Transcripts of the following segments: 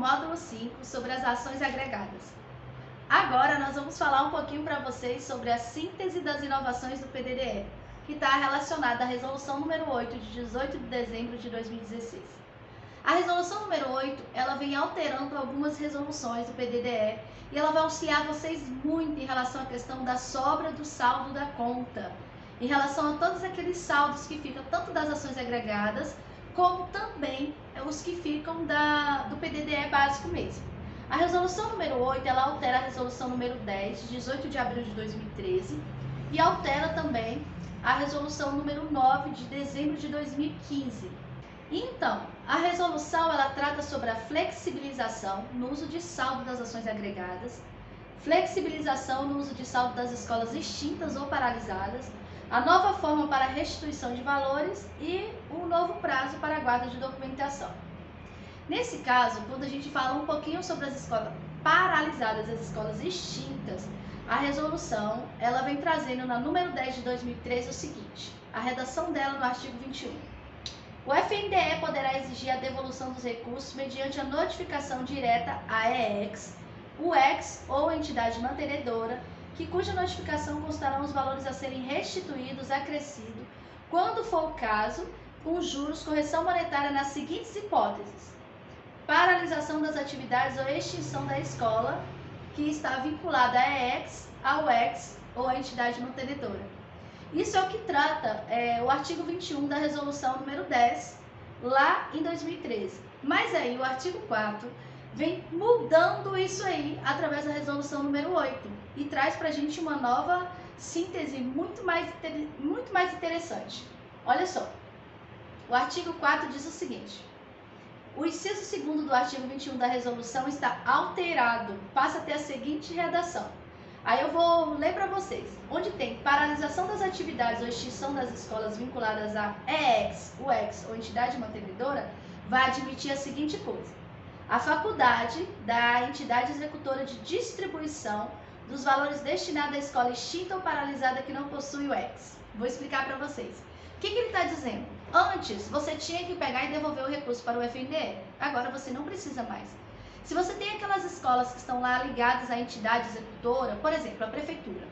módulo 5 sobre as ações agregadas. Agora nós vamos falar um pouquinho para vocês sobre a síntese das inovações do PDDE, que está relacionada à resolução número 8 de 18 de dezembro de 2016. A resolução número 8, ela vem alterando algumas resoluções do PDDE e ela vai auxiliar vocês muito em relação à questão da sobra do saldo da conta, em relação a todos aqueles saldos que ficam tanto das ações agregadas, como também os que ficam do PDDE básico mesmo. A resolução número 8, ela altera a resolução número 10, de 18 de abril de 2013, e altera também a resolução número 9, de dezembro de 2015. Então, a resolução, ela trata sobre a flexibilização no uso de saldo das ações agregadas, flexibilização no uso de saldo das escolas extintas ou paralisadas, a nova forma para a restituição de valores e o novo prazo para a guarda de documentação. Nesse caso, quando a gente fala um pouquinho sobre as escolas paralisadas, as escolas extintas, a resolução, ela vem trazendo na número 10 de 2013 o seguinte: a redação dela no artigo 21. O FNDE poderá exigir a devolução dos recursos mediante a notificação direta à EEX, UEX ou entidade mantenedora, cuja notificação constarão os valores a serem restituídos acrescido, quando for o caso, com juros, correção monetária nas seguintes hipóteses: paralisação das atividades ou extinção da escola que está vinculada à EEX, à UEX ou à entidade mantenedora. Isso é o que trata o artigo 21 da resolução número 10, lá em 2013. Mas aí o artigo 4 vem mudando isso aí através da resolução número 8 e traz para a gente uma nova síntese muito mais interessante. Olha só, o artigo 4 diz o seguinte: o inciso 2º do artigo 21 da resolução está alterado, passa a ter a seguinte redação. Aí eu vou ler para vocês. Onde tem paralisação das atividades ou extinção das escolas vinculadas à EEX, UEX ou entidade mantenedora, vai admitir a seguinte coisa: a faculdade da entidade executora de distribuição dos valores destinados à escola extinta ou paralisada que não possui UEX. Vou explicar para vocês. O que ele está dizendo? Antes, você tinha que pegar e devolver o recurso para o FNDE. Agora você não precisa mais. Se você tem aquelas escolas que estão lá ligadas à entidade executora, por exemplo, a prefeitura.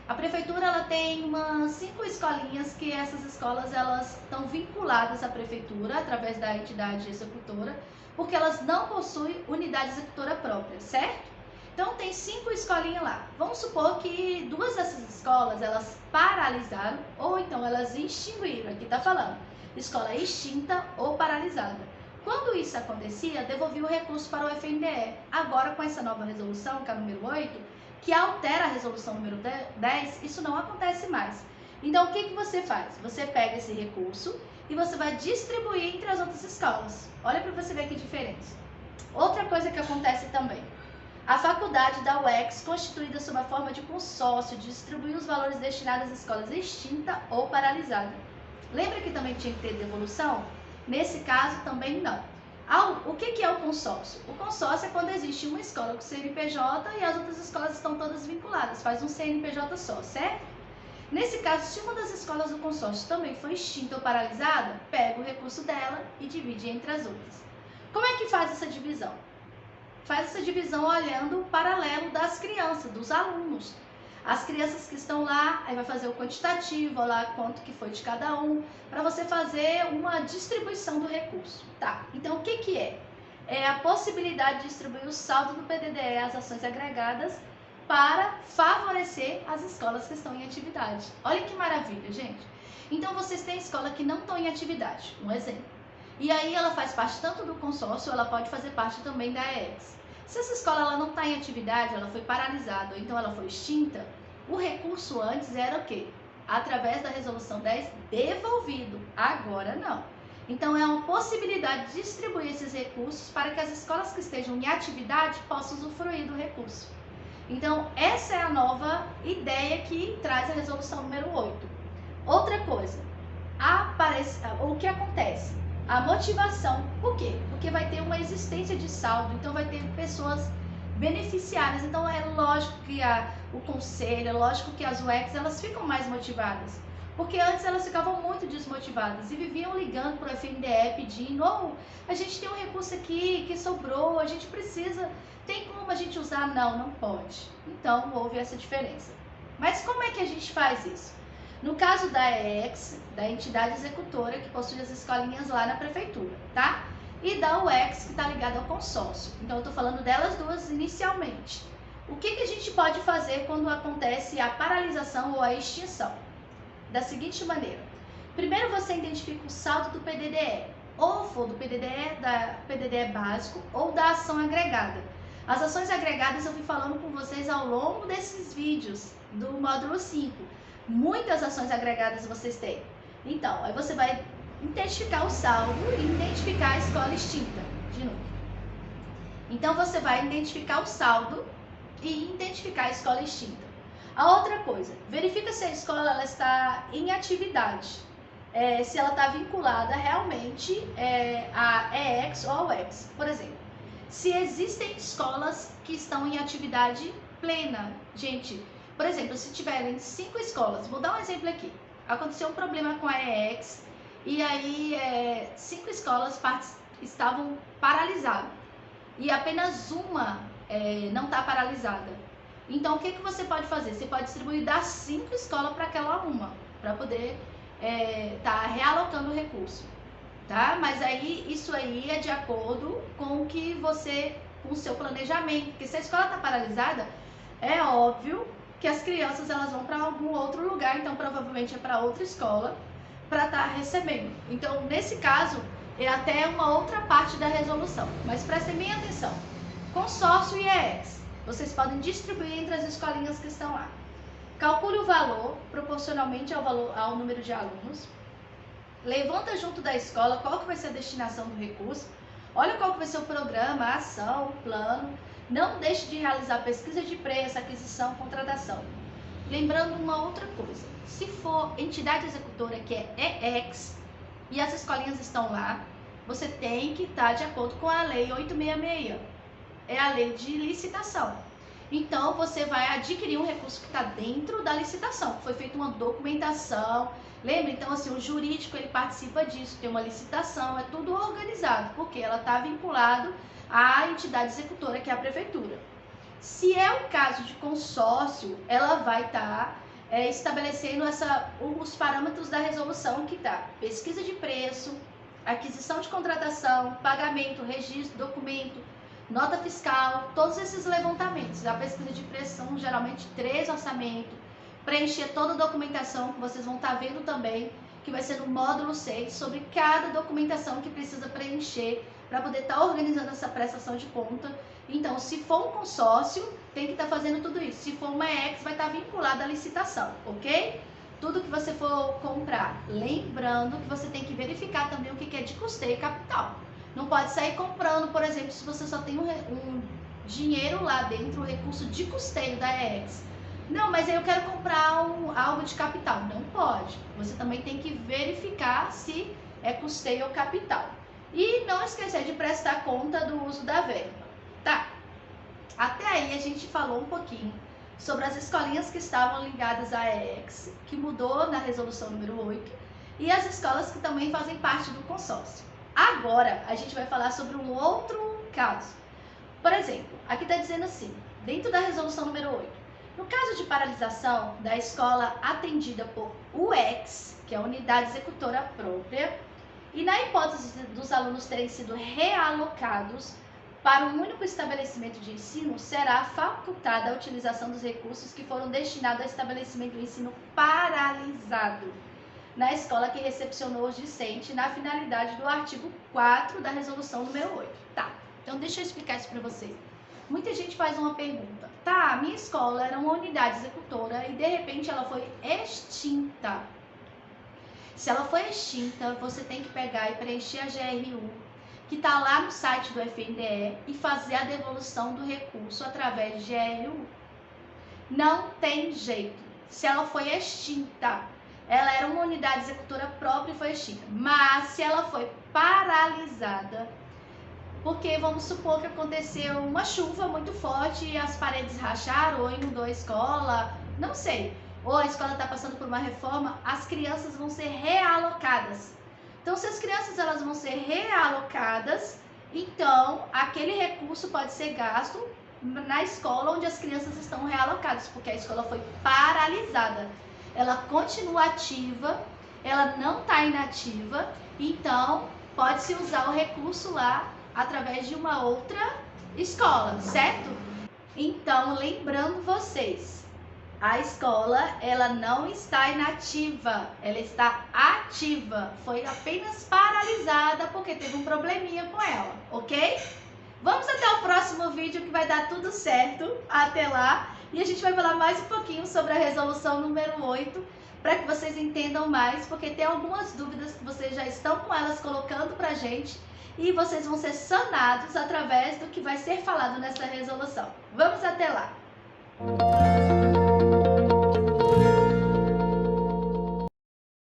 A prefeitura, ela tem umas 5 escolinhas que essas escolas elas estão vinculadas à prefeitura através da entidade executora, porque elas não possuem unidade executora própria, certo? Então tem 5 escolinhas lá. Vamos supor que 2 dessas escolas elas paralisaram ou então elas extinguiram. Aqui está falando escola extinta ou paralisada. Quando isso acontecia, devolvia o recurso para o FNDE. Agora, com essa nova resolução, que é a número 8, que altera a resolução número 10, isso não acontece mais. Então, o que você faz? Você pega esse recurso e você vai distribuir entre as outras escolas. Olha para você ver que diferença. Outra coisa que acontece também: a faculdade da UEX, constituída sob a forma de consórcio, distribui os valores destinados às escolas extinta ou paralisada. Lembra que também tinha que ter devolução? Nesse caso, também não. O que é o consórcio? O consórcio é quando existe uma escola com CNPJ e as outras escolas estão todas vinculadas, faz um CNPJ só, certo? Nesse caso, se uma das escolas do consórcio também foi extinta ou paralisada, pega o recurso dela e divide entre as outras. Como é que faz essa divisão? Faz essa divisão olhando o paralelo das crianças, dos alunos. As crianças que estão lá, aí vai fazer o quantitativo, olha lá quanto que foi de cada um, para você fazer uma distribuição do recurso. Tá, então o que é? É a possibilidade de distribuir o saldo do PDDE às ações agregadas para favorecer as escolas que estão em atividade. Olha que maravilha, gente. Então vocês têm escola que não estão em atividade, um exemplo. E aí ela faz parte tanto do consórcio, ela pode fazer parte também da EEX. Se essa escola ela não está em atividade, ela foi paralisada ou então ela foi extinta, o recurso antes era o quê? Através da resolução 10, devolvido. Agora não. Então é uma possibilidade de distribuir esses recursos para que as escolas que estejam em atividade possam usufruir do recurso. Então essa é a nova ideia que traz a resolução número 8. Outra coisa, o que acontece? A motivação. Por quê? Porque vai ter uma existência de saldo, então vai ter pessoas beneficiárias. Então é lógico que o conselho, é lógico que as UEX, elas ficam mais motivadas. Porque antes elas ficavam muito desmotivadas e viviam ligando para o FNDE pedindo: oh, a gente tem um recurso aqui que sobrou, a gente precisa, tem como a gente usar? Não, não pode. Então houve essa diferença. Mas como é que a gente faz isso? No caso da EEX, da entidade executora que possui as escolinhas lá na prefeitura, tá? E da UEX, que está ligada ao consórcio. Então eu estou falando delas duas inicialmente. O que a gente pode fazer quando acontece a paralisação ou a extinção? Da seguinte maneira: primeiro você identifica o saldo do PDDE, ou for do PDDE básico ou da ação agregada. As ações agregadas eu vim falando com vocês ao longo desses vídeos do módulo 5. Muitas ações agregadas vocês têm. Então, aí você vai identificar o saldo e identificar a escola extinta. De novo. Então, você vai identificar o saldo e identificar a escola extinta. A outra coisa, verifica se a escola ela está em atividade, se ela está vinculada realmente à EEX ou ao EX. Por exemplo, se existem escolas que estão em atividade plena, gente, por exemplo, se tiverem 5 escolas, vou dar um exemplo aqui, aconteceu um problema com a EEX e aí 5 escolas estavam paralisadas e apenas uma não está paralisada. Então, o que você pode fazer? Você pode distribuir das 5 escolas para aquela uma, para poder tá realocando o recurso, tá? Mas aí, isso aí é de acordo com o que com o seu planejamento, porque se a escola está paralisada, é óbvio que as crianças elas vão para algum outro lugar, então provavelmente é para outra escola para estar recebendo. Então, nesse caso, é até uma outra parte da resolução, mas prestem bem atenção. Consórcio e EEX. Vocês podem distribuir entre as escolinhas que estão lá. Calcule o valor proporcionalmente ao número de alunos. Levanta junto da escola qual que vai ser a destinação do recurso. Olha qual que vai ser o programa, a ação, o plano. Não deixe de realizar pesquisa de preço, aquisição, contratação. Lembrando uma outra coisa. Se for entidade executora que é EEX e as escolinhas estão lá, você tem que estar de acordo com a lei 866. É a lei de licitação. Então, você vai adquirir um recurso que está dentro da licitação. Foi feita uma documentação. Lembra? Então, assim, o jurídico, ele participa disso. Tem uma licitação, é tudo organizado. Porque ela está vinculado à entidade executora, que é a prefeitura. Se é o caso de consórcio, ela vai estar estabelecendo os parâmetros da resolução que está. Pesquisa de preço, aquisição de contratação, pagamento, registro, documento, nota fiscal, todos esses levantamentos. A pesquisa de preço são geralmente 3 orçamentos, preencher toda a documentação, que vocês vão estar vendo também, que vai ser no módulo 6, sobre cada documentação que precisa preencher para poder estar organizando essa prestação de conta. Então, se for um consórcio, tem que estar fazendo tudo isso. Se for uma EEX, vai estar vinculada à licitação, ok? Tudo que você for comprar, lembrando que você tem que verificar também o que é de custeio e capital. Não pode sair comprando, por exemplo, se você só tem um dinheiro lá dentro, um recurso de custeio da EEX. Não, mas aí eu quero comprar algo de capital. Não pode. Você também tem que verificar se é custeio ou capital. E não esquecer de prestar conta do uso da verba. Tá? Até aí a gente falou um pouquinho sobre as escolinhas que estavam ligadas à EEX, que mudou na resolução número 8, e as escolas que também fazem parte do consórcio. Agora, a gente vai falar sobre um outro caso. Por exemplo, aqui está dizendo assim, dentro da resolução número 8, no caso de paralisação da escola atendida por UEX, que é a unidade executora própria, e na hipótese dos alunos terem sido realocados para um único estabelecimento de ensino, será facultada a utilização dos recursos que foram destinados ao estabelecimento do ensino paralisado na escola que recepcionou os discentes na finalidade do artigo 4 da resolução número 8. Tá, então deixa eu explicar isso para vocês. Muita gente faz uma pergunta. Tá, a minha escola era uma unidade executora e de repente ela foi extinta. Se ela foi extinta, você tem que pegar e preencher a GRU, que está lá no site do FNDE, e fazer a devolução do recurso através de GRU. Não tem jeito. Se ela foi extinta, ela era uma unidade executora própria e foi extinta. Mas se ela foi paralisada, porque vamos supor que aconteceu uma chuva muito forte e as paredes racharam ou inundou a escola, não sei. ou a escola está passando por uma reforma, as crianças vão ser realocadas. Então, se as crianças elas vão ser realocadas, então aquele recurso pode ser gasto na escola onde as crianças estão realocadas, porque a escola foi paralisada. Ela continua ativa, ela não está inativa, então pode-se usar o recurso lá através de uma outra escola, certo? Então, lembrando vocês, a escola ela não está inativa, ela está ativa, foi apenas paralisada porque teve um probleminha com ela, ok? Vamos até o próximo vídeo que vai dar tudo certo, até lá, e a gente vai falar mais um pouquinho sobre a resolução número 8, para que vocês entendam mais, porque tem algumas dúvidas que vocês já estão com elas colocando pra gente, e vocês vão ser sanados através do que vai ser falado nessa resolução. Vamos até lá!